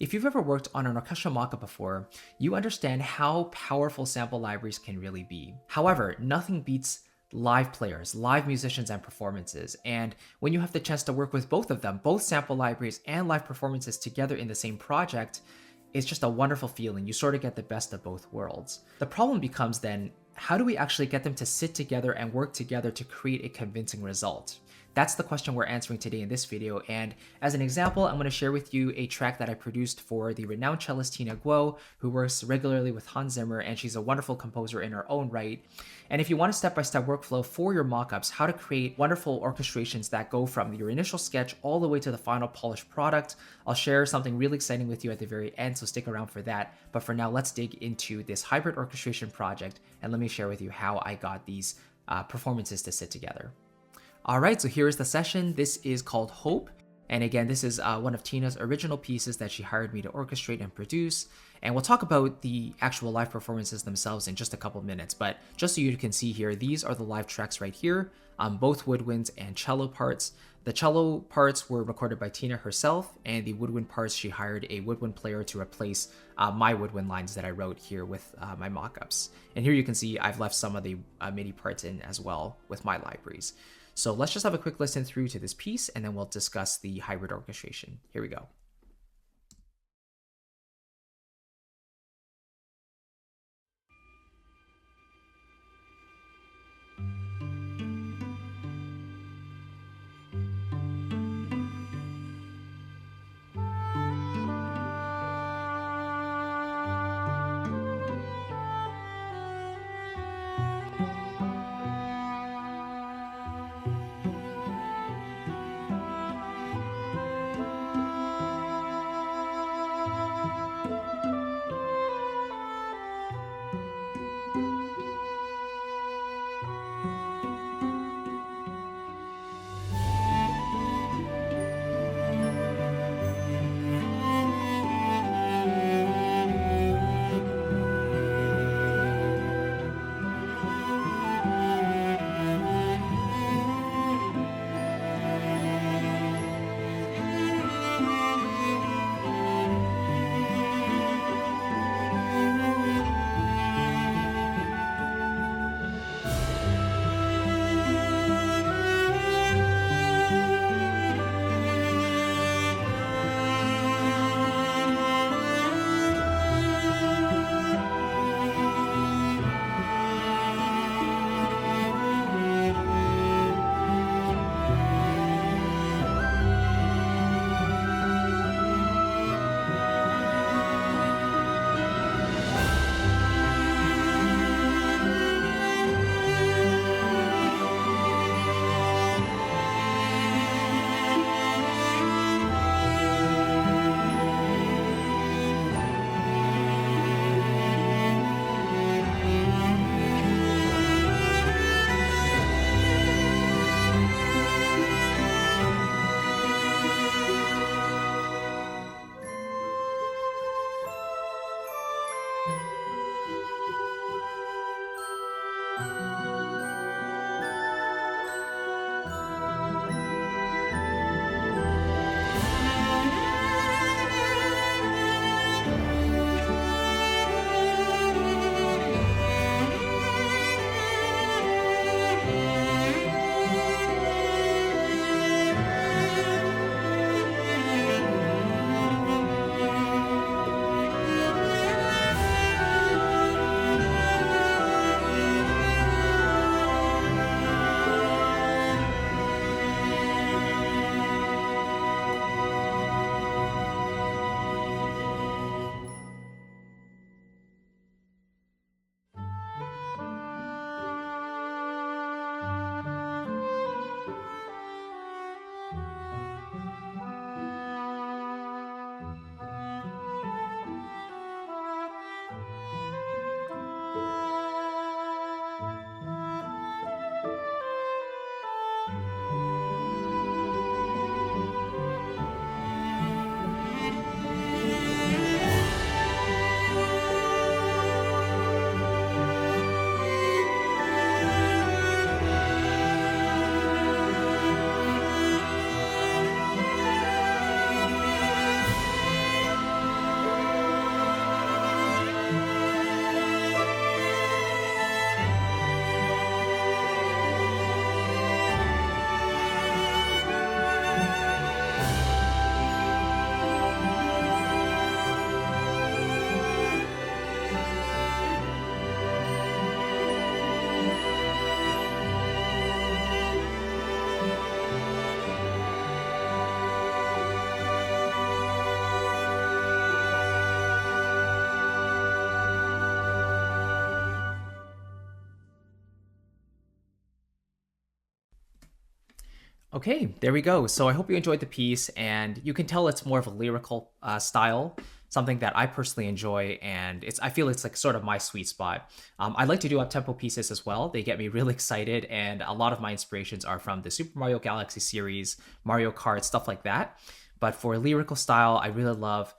If you've ever worked on an orchestral mockup before, you understand how powerful sample libraries can really be. However, nothing beats live players, live musicians, and performances. And when you have the chance to work with both of them, both sample libraries and live performances together in the same project, it's just a wonderful feeling. You sort of get the best of both worlds. The problem becomes then, how do we actually get them to sit together and work together to create a convincing result? That's the question we're answering today in this video, and as an example, I'm going to share with you a track that I produced for the renowned cellist Tina Guo, who works regularly with Hans Zimmer, and she's a wonderful composer in her own right. And if you want a step-by-step workflow for your mockups, how to create wonderful orchestrations that go from your initial sketch all the way to the final polished product, I'll share something really exciting with you at the very end, so stick around for that. But for now, let's dig into this hybrid orchestration project, and let me share with you how I got these performances to sit together. All right, so here is the session. This is called Hope. And again, this is one of Tina's original pieces that she hired me to orchestrate and produce. And we'll talk about the actual live performances themselves in just a couple minutes. But just so you can see here, these are the live tracks right here, both woodwinds and cello parts. The cello parts were recorded by Tina herself, and the woodwind parts, she hired a woodwind player to replace my woodwind lines that I wrote here with my mockups. And here you can see I've left some of the MIDI parts in as well with my libraries. So let's just have a quick listen through to this piece, and then we'll discuss the hybrid orchestration. Here we go. Okay, there we go. So I hope you enjoyed the piece, and you can tell it's more of a lyrical style, something that I personally enjoy, and I feel it's like sort of my sweet spot. I like to do up-tempo pieces as well. They get me really excited, and a lot of my inspirations are from the Super Mario Galaxy series, Mario Kart, stuff like that. But for lyrical style, I really love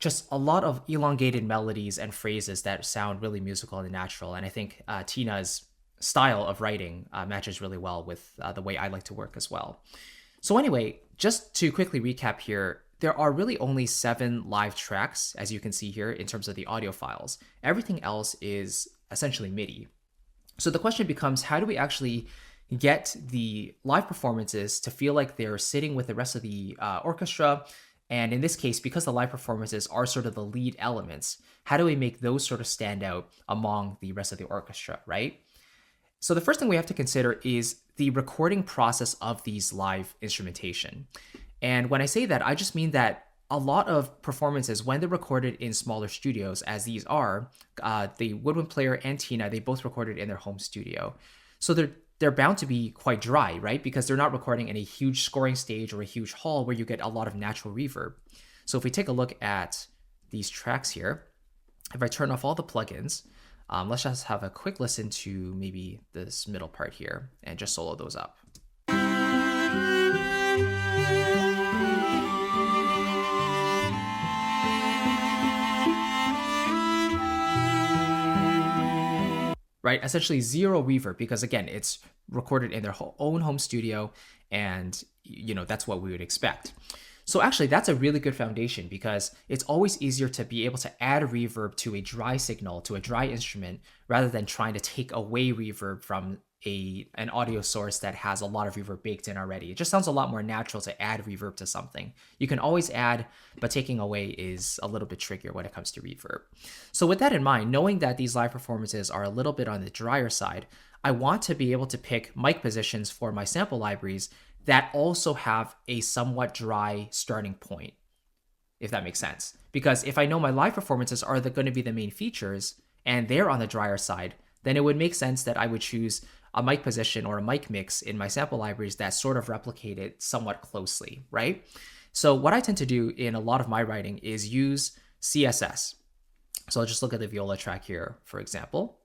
just a lot of elongated melodies and phrases that sound really musical and natural. And I think Tina's style of writing matches really well with the way I like to work as well. So, anyway, just to quickly recap here, there are really only 7 live tracks, as you can see here, in terms of the audio files. Everything else is essentially MIDI. So, the question becomes, how do we actually get the live performances to feel like they're sitting with the rest of the orchestra? And in this case, because the live performances are sort of the lead elements, how do we make those sort of stand out among the rest of the orchestra, right? So the first thing we have to consider is the recording process of these live instrumentation. And when I say that, I just mean that a lot of performances, when they're recorded in smaller studios, as these are, the woodwind player and Tina, they both recorded in their home studio. So they're bound to be quite dry, right? Because they're not recording in a huge scoring stage or a huge hall where you get a lot of natural reverb. So if we take a look at these tracks here, if I turn off all the plugins, let's just have a quick listen to maybe this middle part here and just solo those up. Right, essentially zero reverb, because again, it's recorded in their own home studio, and that's what we would expect. So actually, that's a really good foundation, because it's always easier to be able to add reverb to a dry signal, to a dry instrument, rather than trying to take away reverb from an audio source that has a lot of reverb baked in already. It just sounds a lot more natural to add reverb to something. You can always add, but taking away is a little bit trickier when it comes to reverb. So with that in mind, knowing that these live performances are a little bit on the drier side, I want to be able to pick mic positions for my sample libraries that also have a somewhat dry starting point, if that makes sense. Because if I know my live performances are going to be the main features and they're on the drier side, then it would make sense that I would choose a mic position or a mic mix in my sample libraries that sort of replicate it somewhat closely, right? So what I tend to do in a lot of my writing is use CSS. So I'll just look at the viola track here, for example.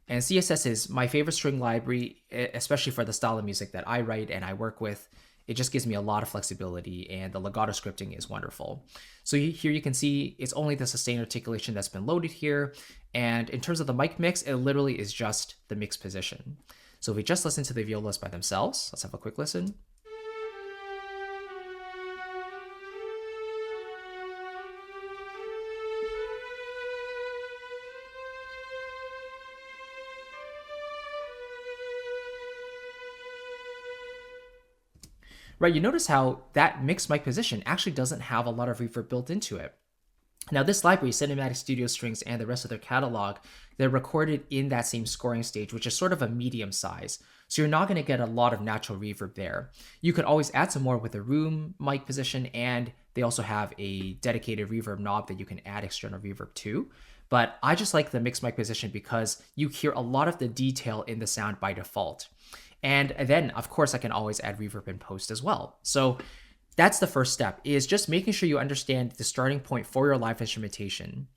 And CSS is my favorite string library, especially for the style of music that I write and I work with. It just gives me a lot of flexibility, and the legato scripting is wonderful. So here you can see it's only the sustained articulation that's been loaded here. And in terms of the mic mix, it literally is just the mix position. So if we just listen to the violas by themselves, let's have a quick listen. Right, you notice how that mixed mic position actually doesn't have a lot of reverb built into it. Now this library, Cinematic Studio Strings and the rest of their catalog, they're recorded in that same scoring stage, which is sort of a medium size. So you're not going to get a lot of natural reverb there. You could always add some more with a room mic position, and they also have a dedicated reverb knob that you can add external reverb to. But I just like the mixed mic position because you hear a lot of the detail in the sound by default. And then, of course, I can always add reverb in post as well. So that's the first step, is just making sure you understand the starting point for your live instrumentation.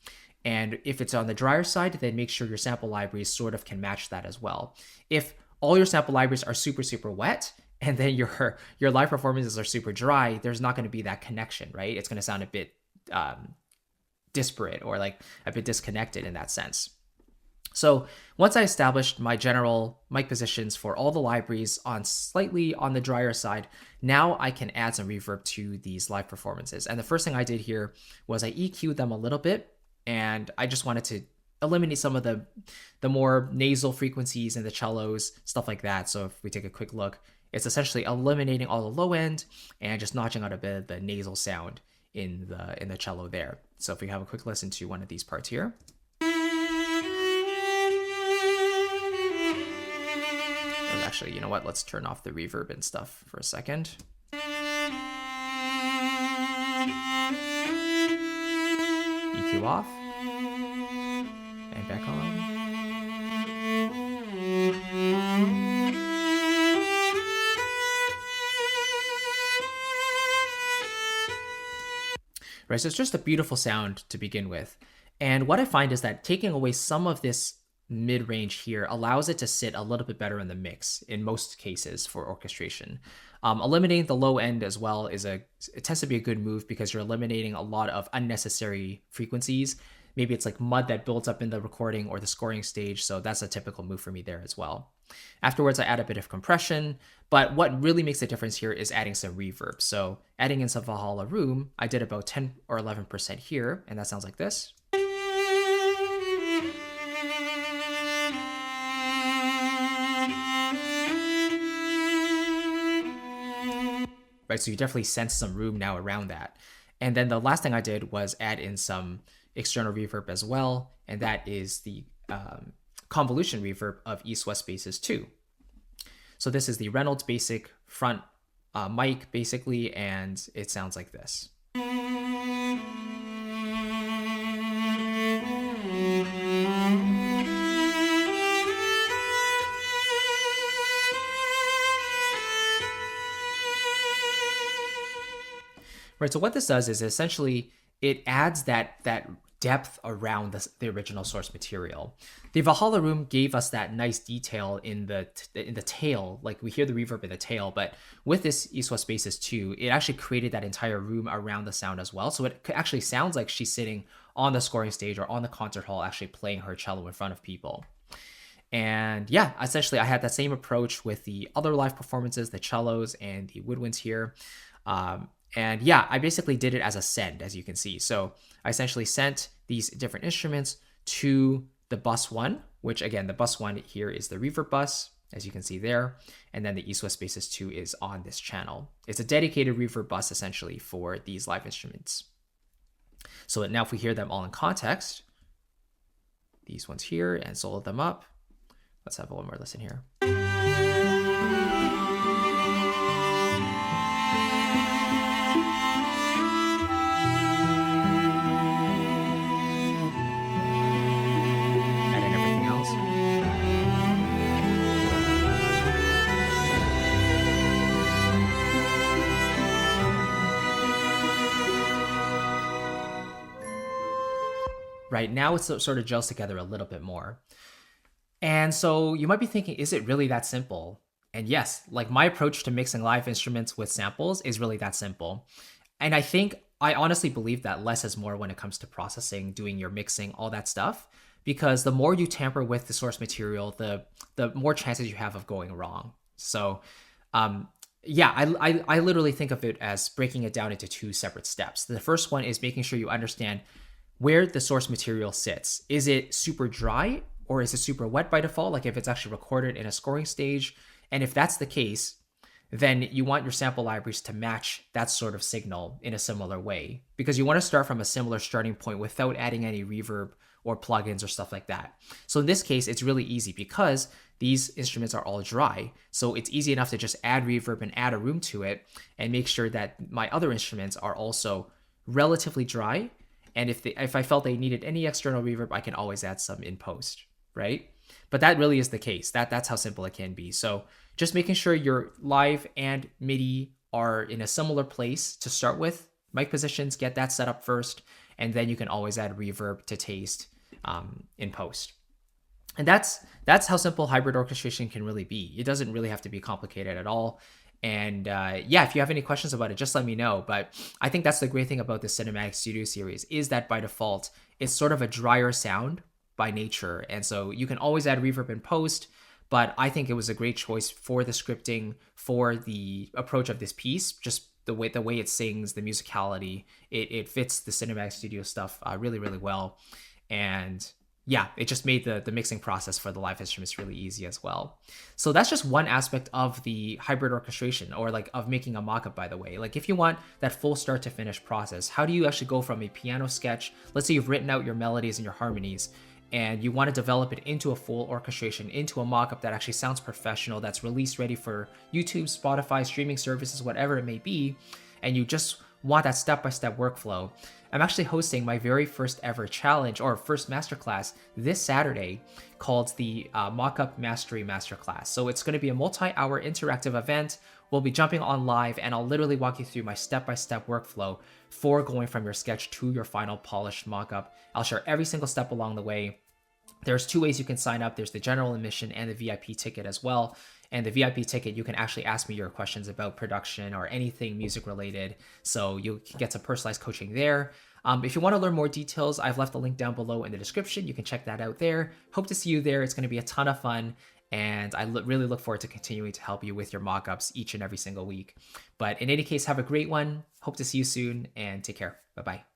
And if it's on the drier side, then make sure your sample libraries sort of can match that as well. If all your sample libraries are super, super wet, and then your live performances are super dry, there's not going to be that connection, right? It's going to sound a bit disparate or like a bit disconnected in that sense. So once I established my general mic positions for all the libraries on slightly on the drier side, now I can add some reverb to these live performances. And the first thing I did here was I EQ'd them a little bit, and I just wanted to eliminate some of the more nasal frequencies in the cellos, stuff like that. So if we take a quick look, it's essentially eliminating all the low end and just notching out a bit of the nasal sound in the cello there. So if we have a quick listen to one of these parts here. Actually, you know what? Let's turn off the reverb and stuff for a second. EQ off. And back on. right? So it's just a beautiful sound to begin with. And what I find is that taking away some of this mid-range here allows it to sit a little bit better in the mix in most cases for orchestration. Eliminating the low end as well it tends to be a good move because you're eliminating a lot of unnecessary frequencies. Maybe it's like mud that builds up in the recording or the scoring stage. So that's a typical move for me there as well. Afterwards, I add a bit of compression, but what really makes a difference here is adding some reverb. So adding in some Valhalla Room, I did about 10 or 11% here, and that sounds like this. Right, so you definitely sense some room now around that. And then the last thing I did was add in some external reverb as well, and that is the convolution reverb of East-West Basses 2. So this is the Reynolds Basic front mic basically, and it sounds like this. Right, so what this does is essentially it adds that depth around the original source material. The Valhalla Room gave us that nice detail in the tail, like we hear the reverb in the tail, but with this East-West Basses 2, it actually created that entire room around the sound as well. So it actually sounds like she's sitting on the scoring stage or on the concert hall actually playing her cello in front of people. And yeah, essentially I had that same approach with the other live performances, the cellos and the woodwinds here. And yeah, I basically did it as a send, as you can see. So I essentially sent these different instruments to the bus 1, which again, the bus 1 here is the reverb bus, as you can see there. And then the East-West Basses 2 is on this channel. It's a dedicated reverb bus essentially for these live instruments. So now if we hear them all in context, these ones here and solo them up. Let's have one more listen here. Right now, it sort of gels together a little bit more. And so you might be thinking, is it really that simple? And yes, like my approach to mixing live instruments with samples is really that simple. And I honestly believe that less is more when it comes to processing, doing your mixing, all that stuff. Because the more you tamper with the source material, the more chances you have of going wrong. So yeah, I literally think of it as breaking it down into 2 separate steps. The first one is making sure you understand where the source material sits. Is it super dry or is it super wet by default? Like if it's actually recorded in a scoring stage. And if that's the case, then you want your sample libraries to match that sort of signal in a similar way, because you want to start from a similar starting point without adding any reverb or plugins or stuff like that. So in this case, it's really easy because these instruments are all dry. So it's easy enough to just add reverb and add a room to it and make sure that my other instruments are also relatively dry. And if I felt they needed any external reverb, I can always add some in post, right? But that really is the case. That's how simple it can be. So just making sure your live and MIDI are in a similar place to start with. Mic positions, get that set up first, and then you can always add reverb to taste in post. And that's how simple hybrid orchestration can really be. It doesn't really have to be complicated at all. And yeah, if you have any questions about it, just let me know. But I think that's the great thing about the Cinematic Studio series is that by default, it's sort of a drier sound by nature. And so you can always add reverb in post, but I think it was a great choice for the scripting, for the approach of this piece, just the way it sings, the musicality, it fits the Cinematic Studio stuff really, really well. And yeah, it just made the mixing process for the live instruments really easy as well. So that's just one aspect of the hybrid orchestration, or like of making a mockup, by the way. Like if you want that full start to finish process, how do you actually go from a piano sketch? Let's say you've written out your melodies and your harmonies, and you want to develop it into a full orchestration, into a mockup that actually sounds professional, that's release ready for YouTube, Spotify, streaming services, whatever it may be, and you just want that step-by-step workflow. I'm actually hosting my very first ever challenge, or first masterclass, this Saturday, called the Mockup Mastery Masterclass. So it's going to be a multi-hour interactive event. we'll be jumping on live, and I'll literally walk you through my step-by-step workflow for going from your sketch to your final polished mockup. I'll share every single step along the way. There's two ways you can sign up. There's the general admission and the VIP ticket as well. And the VIP ticket, you can actually ask me your questions about production or anything music related. So you can get some personalized coaching there. If you want to learn more details, I've left a link down below in the description. You can check that out there. Hope to see you there. It's going to be a ton of fun. And I really look forward to continuing to help you with your mockups each and every single week. But in any case, have a great one. Hope to see you soon and take care. Bye-bye.